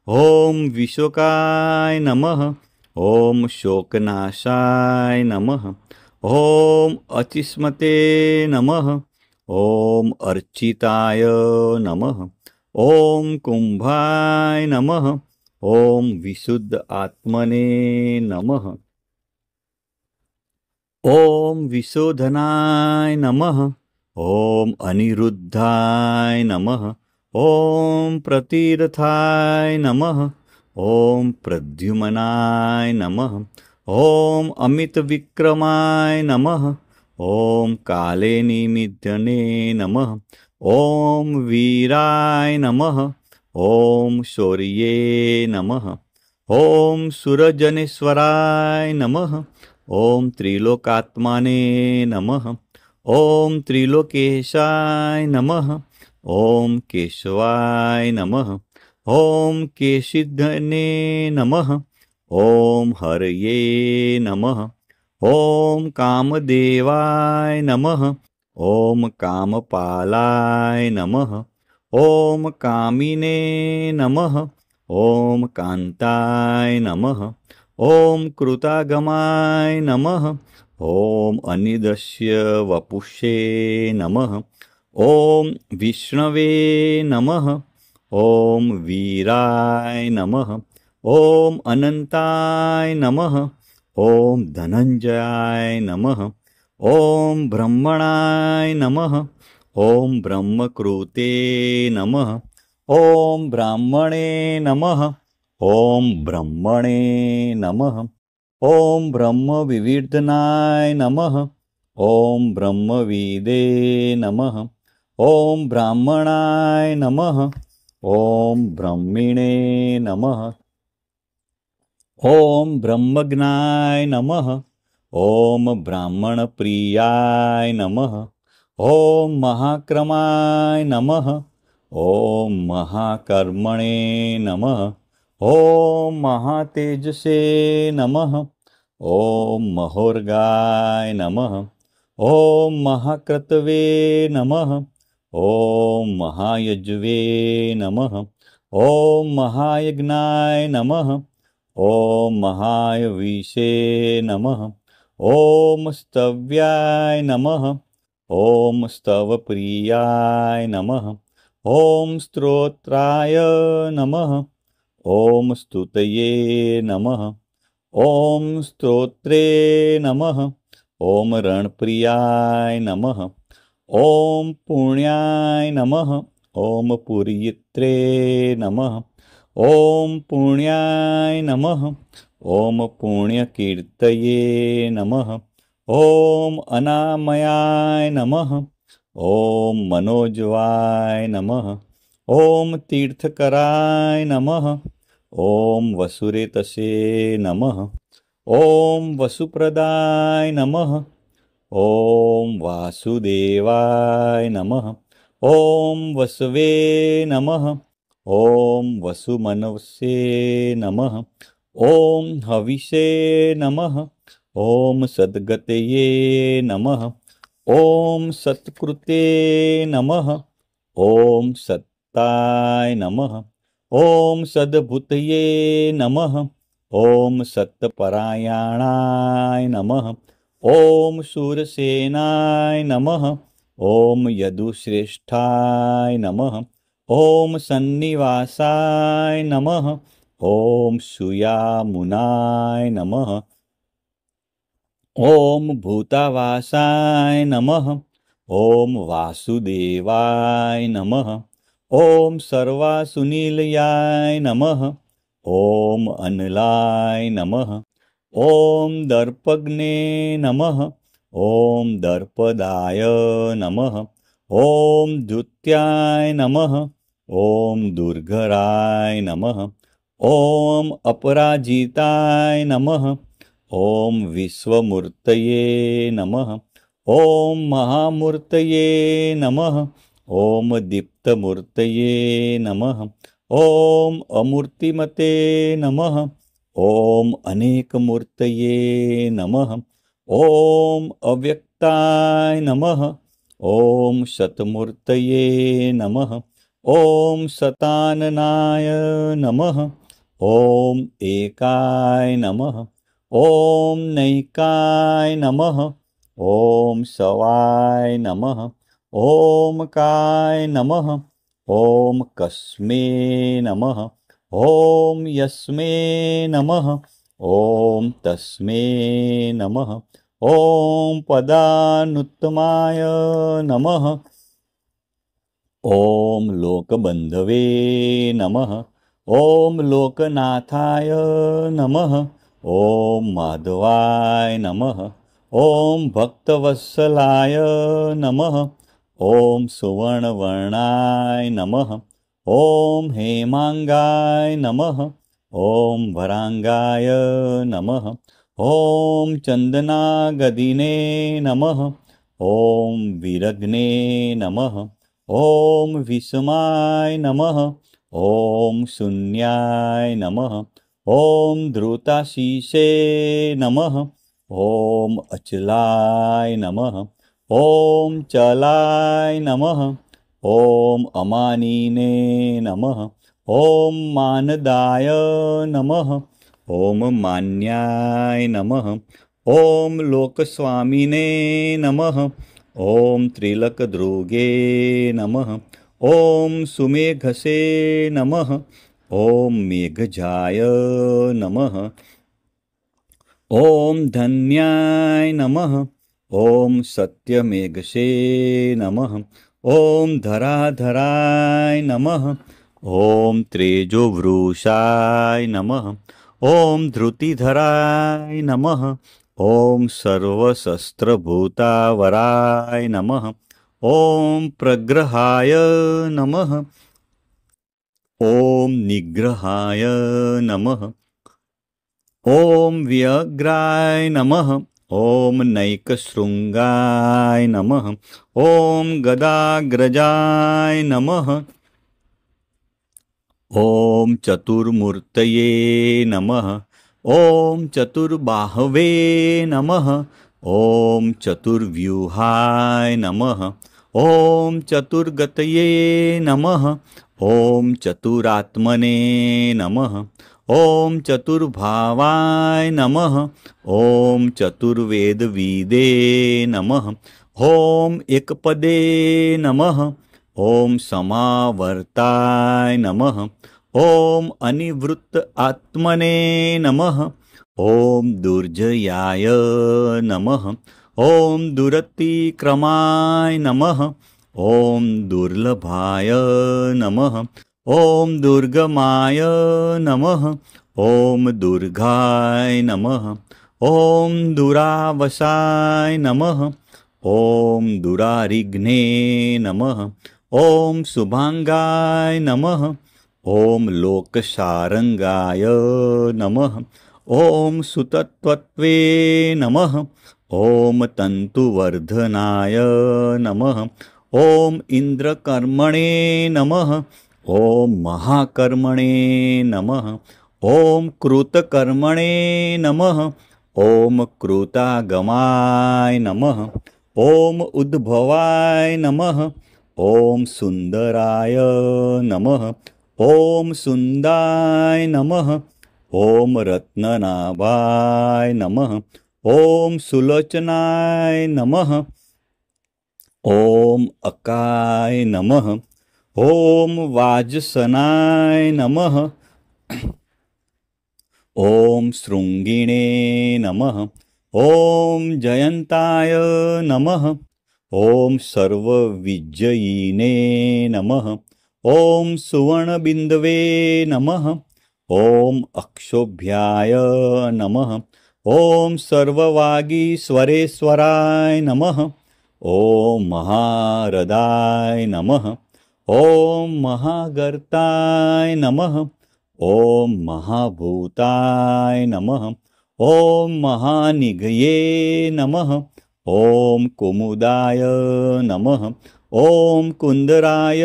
ॐ विशोकाय नमः। ॐ शोकनाशाय नमः। ॐ अचिस्मते नमः। ॐ अर्चिताय नमः। ॐ कुंभाय नमः। ॐ विशुद्ध आत्मने नमः। ॐ विशोधनाय नमः। ॐ अनिरुद्धाय नमः। ॐ प्रतिरथाय नमः। ॐ प्रद्युम्नाय नमः। ॐ अमितविक्रमाय नमः। ॐ काले निमिद्धने नमः। ॐ वीराय नमः। ॐ शौर्ये नमः। ॐ सुरजनेश्वराय नमः। ॐ त्रिलोकात्मने नमः। ॐ त्रिलोकेशाय नमः। ॐ केशवाय नमः। ॐ केशिधने नमः। ॐ हरये नमः। ॐ कामदेवाय नमः। ॐ कामपालाय नमः। ॐ कामिने नमः। ॐ कान्ताय नमः। ॐ कृतागमाय नमः। ॐ अनिदस्य वपुषे नमः। ॐ विष्णवे नमः। ॐ वीराय नमः। ॐ अनन्ताय नमः। ॐ धनञ्जयाय नमः। ॐ ब्रह्मणाय नमः। ॐ ब्रह्मकृते नमः। ॐ ब्राह्मणे नमः। ॐ ब्रह्मणे नमः। ॐ ब्रह्मविवर्धनाय नमः। ॐ ब्रह्मविदे नमः। ॐ ब्राह्मणाय नमः। ॐ ब्रह्मिणे नमः। ॐ ब्रह्मज्ञाय नमः। ॐ ब्राह्मणप्रियाय नमः। ॐ महाक्रमाय नमः। ॐ महाकर्मणे नमः। ॐ महातेजसे नमः। ॐ महोर्गाय नमः। ॐ महाक्रतवे नमः। ॐ महायज्वे नमः। ॐ महायज्ञाय नमः। ॐ महायविषे नमः। ॐ स्तव्याय नमः। ॐ स्तवप्रियाय नमः। ॐ स्तोत्राय नमः। ॐ स्तुतये नमः। ॐ स्तोत्रे नमः। ॐ रणप्रियाय नमः। ॐ पुण्याय नमः। ॐ पुरीयत्रे नमः। ॐ पुण्याय नमः। ॐ पुण्यकीर्तये नमः। ॐ अनामयाय नमः। ॐ मनोजवाय नमः। ॐ तीर्थकराय नमः। ॐ वसुरेतसे नमः। ॐ वसुप्रदाय नमः। ॐ वासुदेवाय नमः। ॐ वसवे नमः। ॐ वसुमनसे नमः। ॐ हविषे नमः। ॐ सद्गतये नमः। ॐ सत्कृते नमः। ॐ सत्ताय नमः। ॐ सद्भूतये नमः। ॐ सत्परायणाय नमः। ॐ शूरसेनाय नमः। ॐ यदुश्रेष्ठाय नमः। ॐ सन्निवासाय नमः। ॐ सुयामुनाय नमः। ॐ भूतावासाय नमः। ॐ वासुदेवाय नमः। ॐ सर्वासुनिलयाय नमः। ॐ अनलाय नमः। ॐ दर्पग्ने नमः। ॐ दर्पदाय नमः। ॐ द्युत्याय नमः। ॐ दुर्धराय नमः। ॐ अपराजिताय नमः। ॐ विश्वमूर्तये नमः। ॐ महामूर्तये नमः। ॐ दीप्तमूर्तये नमः। ॐ अमूर्तिमते नमः। ॐ अनेकमूर्तये नमः। ॐ अव्यक्ताय नमः। ॐ शतमूर्तये नमः। ॐ शताननाय नमः। ॐ एकाय नमः। ॐ नैकाय नमः। ॐ शवाय नमः। ॐ काय नमः। ॐ कस्मे नमः। ॐ यस्मे नमः। ॐ तस्मे नमः। ॐ पदानुत्तमाय नमः। ॐ लोकबन्धवे नमः। ॐ लोकनाथाय नमः। ॐ माधवाय नमः। ॐ भक्तवत्सलाय नमः। ॐ सुवर्णवर्णाय नमः। ॐ हेमांगाय नमः। ॐ वरांगाय नमः। ॐ चन्दनागदिने नमः। ॐ विरग्ने नमः। ॐ विषमाय नमः। ॐ शून्याय नमः। ॐ धृताशीषे नमः। ॐ अचलाय नमः। ॐ चलाय नमः। ॐ अमानिने नमः। ॐ मानदाय नमः। ॐ मान्याय नमः। ॐ लोकस्वामिने नमः। ॐ त्रिलकद्रुगे नमः। ॐ सुमेघसे नमः। ॐ मेघजाय नमः। ॐ धन्याय नमः। ॐ सत्यमेघसे नमः। ॐ धराधराय नमः। ॐ तेजोवृषाय नमः। ॐ धृतिधराय नमः। ॐ सर्वशस्त्रभूतावराय नमः। ॐ प्रग्रहाय नमः। ॐ निग्रहाय नमः। ॐ व्यग्राय नमः। ॐ नैकशृङ्गाय नमः। ॐ गदाग्रजाय नमः। ॐ चतुर्मूर्तये नमः। ॐ चतुर्बाहवे नमः। ॐ चतुर्व्यूहाय नमः। ॐ चतुर्गतये नमः। ॐ चतुरात्मने नमः। ॐ चतुर्भावाय नमः। ॐ चतुर्वेदविदे नमः। ॐ एकपदे नमः। ॐ समावर्ताय नमः। ॐ अनिवृत्त आत्मने नमः। ॐ दुर्जयाय नमः। ॐ दुरतिक्रमाय नमः। ॐ दुर्लभाय नमः। ॐ दुर्गमाय नमः। ॐ दुर्गाय नमः। ॐ दुरावसाय नमः। ॐ दुरारिघ्ने नमः। ॐ शुभांगाय नमः। ॐ लोकसारंगाय नमः। ॐ सुतत्वत्वे नमः। ॐ तन्तुवर्धनाय नमः। ॐ इन्द्रकर्मणे नमः। ॐ महाकर्मणे नमः। ॐ कृतकर्मणे नमः। ॐ कृतागमाय नमः। ॐ उद्भवाय नमः। ॐ सुन्दराय नमः। ॐ सुन्दाय नमः। ॐ रत्ननाभाय नमः। ॐ सुलोचनाय नमः। ॐ अकाय नमः। ॐ वाजसनाय नमः। ॐ शृङ्गिणे नमः। ॐ जयन्ताय नमः। ॐ सर्वविजयिने नमः। ॐ सुवर्णबिन्दवे नमः। ॐ अक्षोभ्याय नमः। ॐ सर्ववागीश्वरेश्वराय नमः। ॐ महारदाय नमः। ॐ महागर्ताय नमः। ॐ महाभूताय नमः। ॐ महानिघये नमः। ॐ कुमुदाय नमः। ॐ कुन्दराय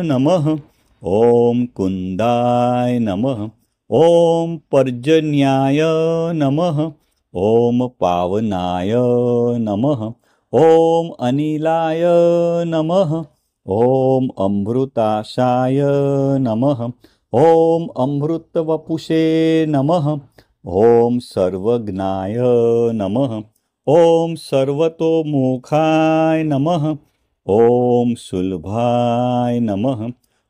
नमः। ॐ कुन्दाय नमः। ॐ पर्जन्याय नमः। ॐ पावनाय नमः। ॐ अनिलाय नमः। ॐ अमृताशाय नमः। ॐ अमृतवपुषे नमः। ॐ सर्वज्ञाय नमः। ॐ सर्वतोमुखाय नमः। ॐ सुलभाय नमः।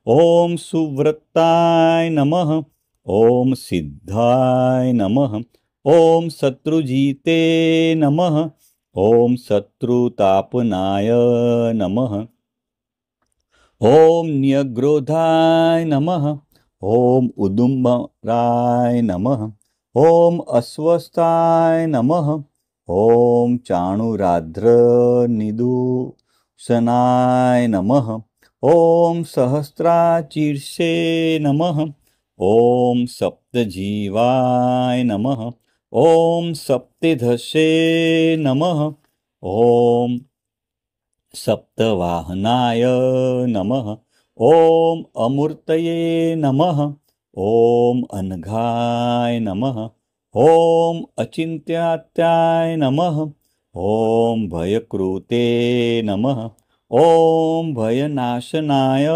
ॐ सुव्रताय नमः। ॐ सिद्धाय नमः। ॐ शत्रुजिते नमः। ॐ शत्रुतापनाय नमः। ॐ न्यग्रोधाय नमः। ॐ उदुम्बराय नमः। ॐ अस्वस्थाय नमः। ॐ चाणुराद्रनिदूषणाय नमः। ॐ सहस्राचीर्षे नमः। ॐ सप्तजीवाय नमः। ॐ सप्तधसे नमः। ॐ सप्तवाहनाय नमः। ॐ अमूर्तये नमः। ॐ अनघाय नमः। ॐ अचिन्त्यात्याय नमः। ॐ भयकृते नमः। ॐ भयनाशनाय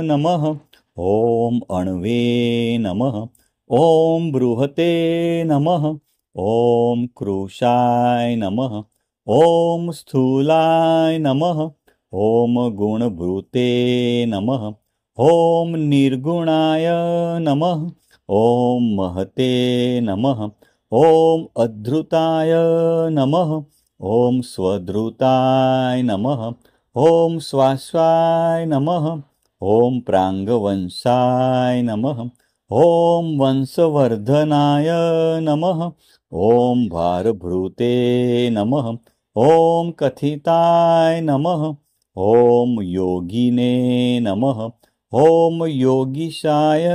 नमः। ॐ अण्वे नमः। ॐ बृहते नमः। ॐ कृशाय नमः। ॐ स्थूलाय नमः। ॐ गुणभृते नमः। ॐ निर्गुणाय नमः। ॐ महते नमः। ॐ अधृताय नमः। ॐ स्वधृताय नमः। ॐ श्वाश्वाय नमः। ॐ प्राङ्गवंशाय नमः। ॐ वंशवर्धनाय नमः। ॐ भारभृते नमः। ॐ कथिताय नमः। ॐ योगिने नमः। ॐ योगीशाय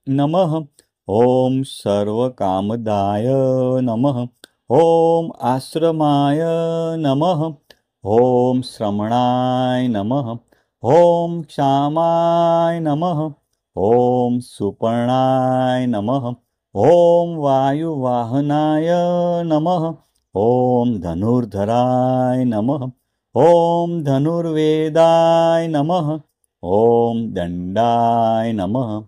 नमः। ॐ सर्वकामदाय नमः। ॐ आश्रमाय नमः। ॐ श्रमणाय नमः। ॐ क्षामाय नमः। ॐ सुपर्णाय नमः। ॐ वायुवाहनाय नमः। ॐ धनुर्धराय नमः। ॐ धनुर्वेदाय नमः। ॐ दण्डाय नमः।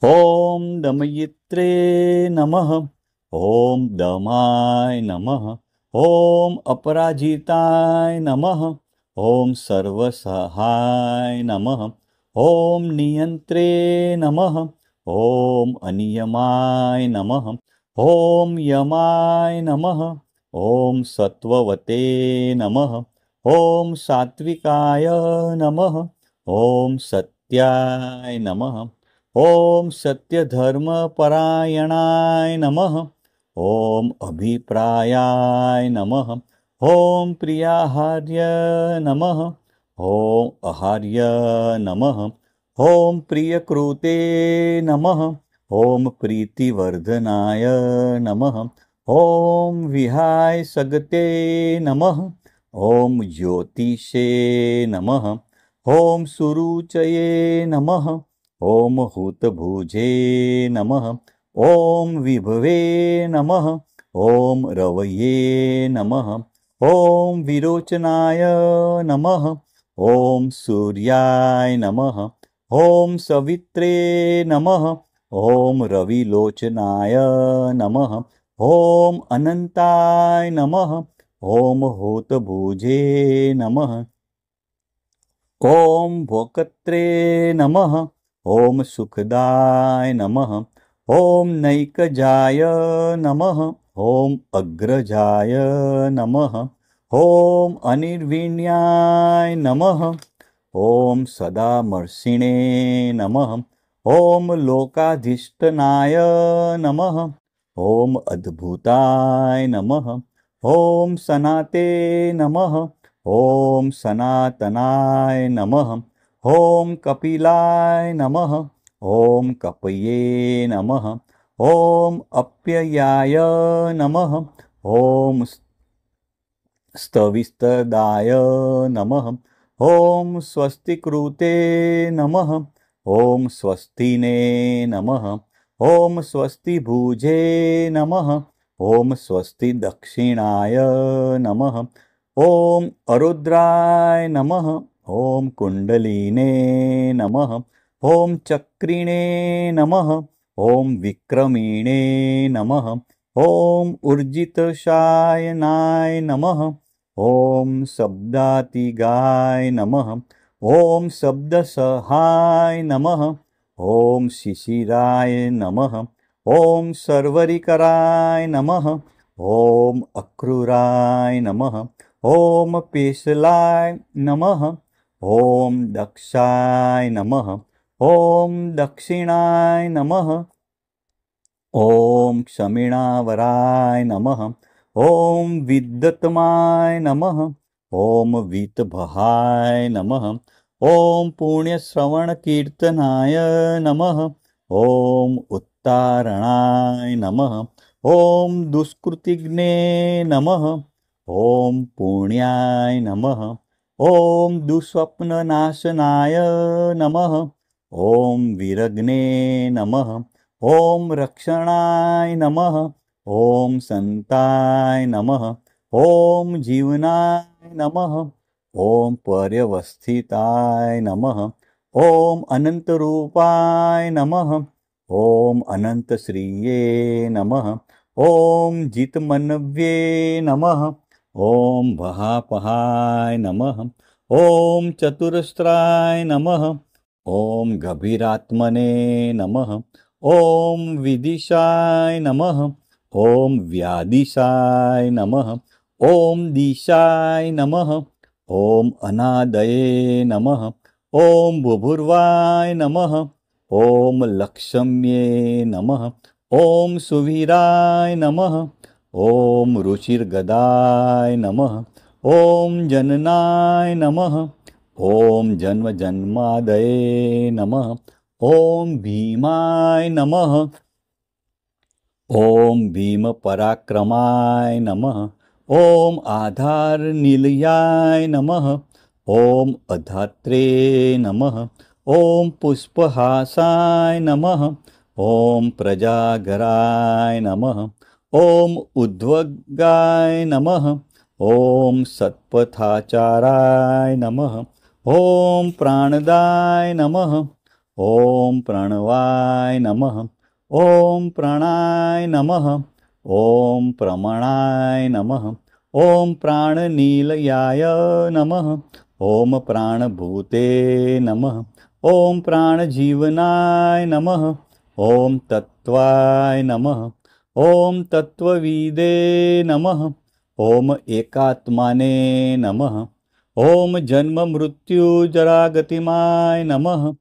ॐ दमयित्रे नमः। ॐ दमाय नमः। ॐ अपराजिताय नमः। ॐ सर्वसहाय नमः। ॐ नियन्त्रे नमः। ॐ अनियमाय नमः। ॐ यमाय नमः। ॐ सत्त्ववते नमः। ॐ सात्विकाय नमः। ॐ सत्याय नमः। ॐ सत्यधर्मपरायणाय नमः। ॐ अभिप्रायाय नमः। ॐ प्रियाहार्य नमः। ॐ आहार्य नमः। ॐ प्रियकृते नमः। ॐ प्रीतिवर्धनाय नमः। ॐ विहाय सगते नमः। ॐ ज्योतिषे नमः। ॐ सुरुचये नमः। ॐ हूतभुजे नमः। ॐ विभवे नमः। ॐ रवये नमः। ॐ विरोचनाय नमः। ॐ सूर्याय नमः। ॐ सवित्रे नमः। ॐ रविलोचनाय नमः। ॐ अनन्ताय नमः। ॐ हूतभुजे नमः। ॐ भोक्त्रे नमः। ॐ सुखदाय नमः। ॐ नैकजाय नमः। ॐ अग्रजाय नमः। ॐ अनिर्विण्याय नमः। ॐ सदामर्षिणे नमः। ॐ लोकाधिष्ठनाय नमः। ॐ अद्भुताय नमः। ॐ सनाते नमः। ॐ सनातनाय नमः। ॐ कपिलाय नमः। ॐ कपये नमः। ॐ अप्ययाय नमः। ॐ स्तविस्तदाय नमः। ॐ स्वस्तिकृते नमः। ॐ स्वस्तिने नमः। ॐ स्वस्तिभुजे नमः। ॐ स्वस्ति दक्षिणाय नमः। ॐ अरुद्राय नमः। ॐ कुण्डलिने नमः। ॐ चक्रिणे नमः। ॐ विक्रमिणे नमः। ॐ ऊर्जितशायनाय नमः। ॐ शब्दातिगाय नमः। ॐ शब्दसहाय नमः। ॐ शिशिराय नमः। ॐ सर्वरिकराय नमः। ॐ अक्रूराय नमः। ॐ पेशलाय नमः। ॐ दक्षाय नमः। ॐ दक्षिणाय नमः। ॐ क्षमिणावराय नमः। ॐ विद्युत्तमाय नमः। ॐ वीतभहाय नमः। ॐ पुण्यश्रवणकीर्तनाय नमः। ॐ उत्तारणाय नमः। ॐ दुष्कृतिज्ञे नमः। ॐ पुण्याय नमः। ॐ दुःस्वप्ननाशनाय नमः। ॐ विरग्ने नमः। ॐ रक्षणाय नमः। ॐ सन्ताय नमः। ॐ जीवनाय नमः। ॐ पर्यवस्थिताय नमः। ॐ अनन्तरूपाय नमः। ॐ अनन्तश्रिये नमः। ॐ जितमन्व्ये नमः। ॐ वहापहाय नमः। ॐ चतुरस्राय नमः। ॐ गभीरात्मने नमः। ॐ विदिशाय नमः। ॐ व्यादिशाय नमः। ॐ दिशाय नमः। ॐ अनादये नमः। ॐ बुभुर्वाय नमः। ॐ लक्ष्म्ये नमः। ॐ सुवीराय नमः। ॐ रुचिर्गदाय नमः। ॐ जननाय नमः। ॐ जन्मजन्मादये नमः। ॐ भीमाय नमः। ॐ भीमपराक्रमाय नमः। ॐ आधारनिलयाय नमः। ॐ अधात्रे नमः। ॐ पुष्पहासाय नमः। ॐ प्रजागराय नमः। ॐ उद्वगाय नमः। ॐ सत्पथाचाराय नमः। ॐ प्राणदाय नमः। ॐ प्रणवाय नमः। ॐ प्राणाय नमः। ॐ प्रमणाय नमः। ॐ प्राणनीलयाय नमः। ॐ प्राणभूते नमः। ॐ प्राणजीवनाय नमः। ॐ तत्त्वाय नमः। ॐ तत्त्वविदे नमः। ॐ एकात्माने नमः। ॐ जन्ममृत्युजरागतिमाय नमः।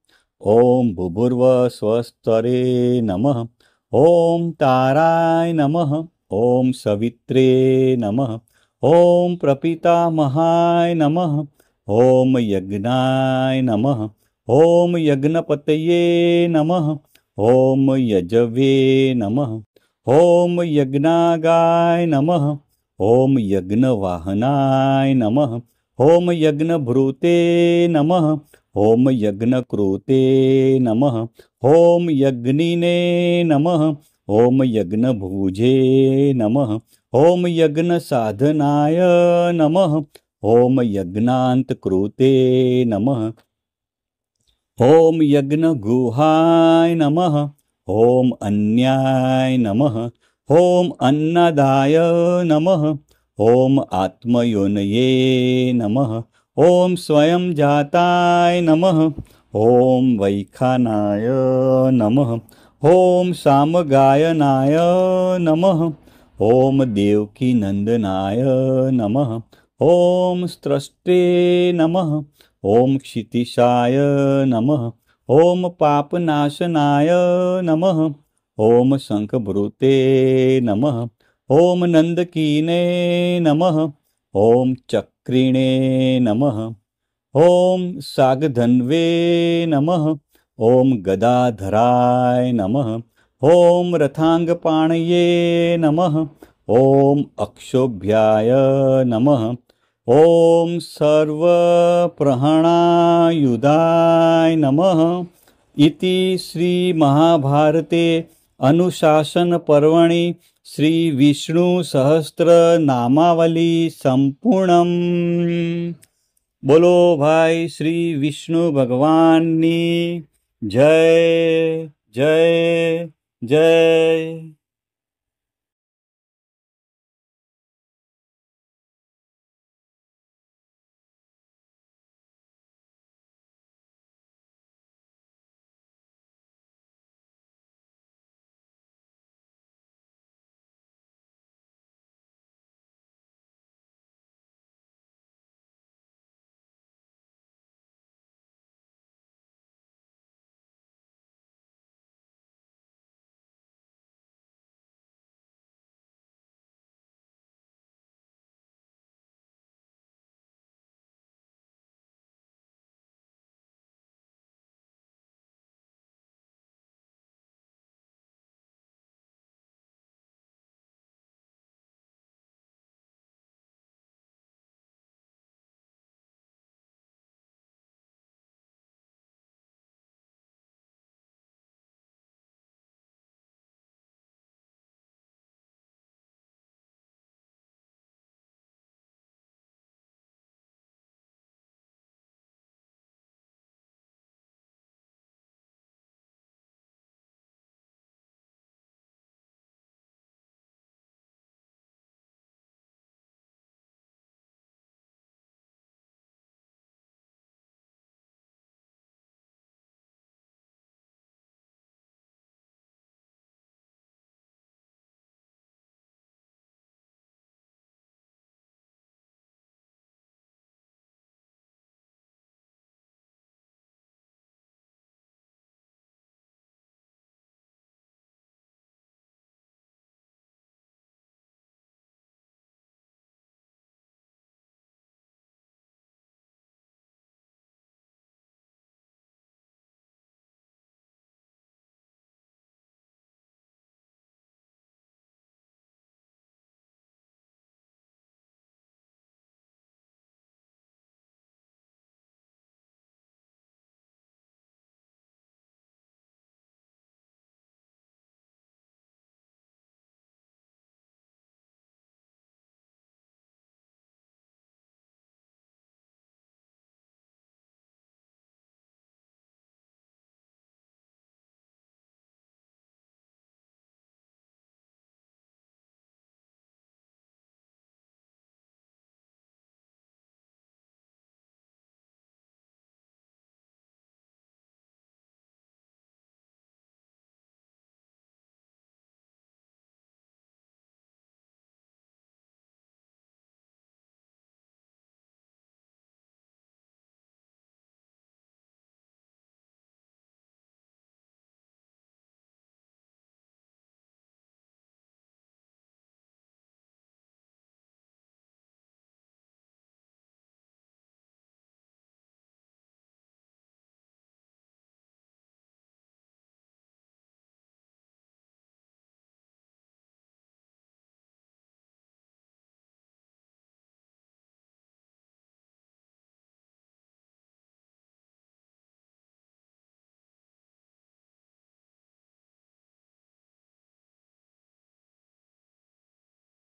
ॐ भूभुर्वस्वस्तरे नमः। ॐ ताराय नमः। ॐ सवित्रे नमः। ॐ प्रपितामहाय नमः। ॐ यज्ञाय नमः। ॐ यज्ञपतये नमः। ॐ यजवे नमः। ॐ यज्ञागाय नमः। ॐ यज्ञवाहनाय नमः। ॐ यज्ञभृते नमः। ॐ यज्ञकृते नमः। ॐ यज्ञिने नमः। ॐ यज्ञभुजे नमः। ॐ यज्ञसाधनाय नमः। ॐ यज्ञान्तकृते नमः। ॐ यज्ञगुहाय नमः। ॐ अन्याय नमः। ॐ अन्नदाय नमः। ॐ आत्मयोनये नमः। ॐ स्वयं जाताय नमः। ॐ वैखानाय नमः। ॐ सामगायनाय नमः। ॐ देवकीनन्दनाय नमः। ॐ स्त्रष्टे नमः। ॐ क्षितिशाय नमः। ॐ पापनाशनाय नमः। ॐ शङ्खभृते नमः। ॐ नन्दकीने नमः। ॐ चक्रिणे नमः। ॐ सागधन्वे नमः। ॐ गदाधराय नमः। ॐ रथाङ्गपाणये नमः। ॐ अक्षोभ्याय नमः। ॐ सर्वप्रहणायुधाय नमः। इति श्रीमहाभारते अनुशासनपर्वणि श्रीविष्णुसहस्रनामावली संपूर्णम्। बोलो भाई श्री विष्णु भगवान की जय जय जय।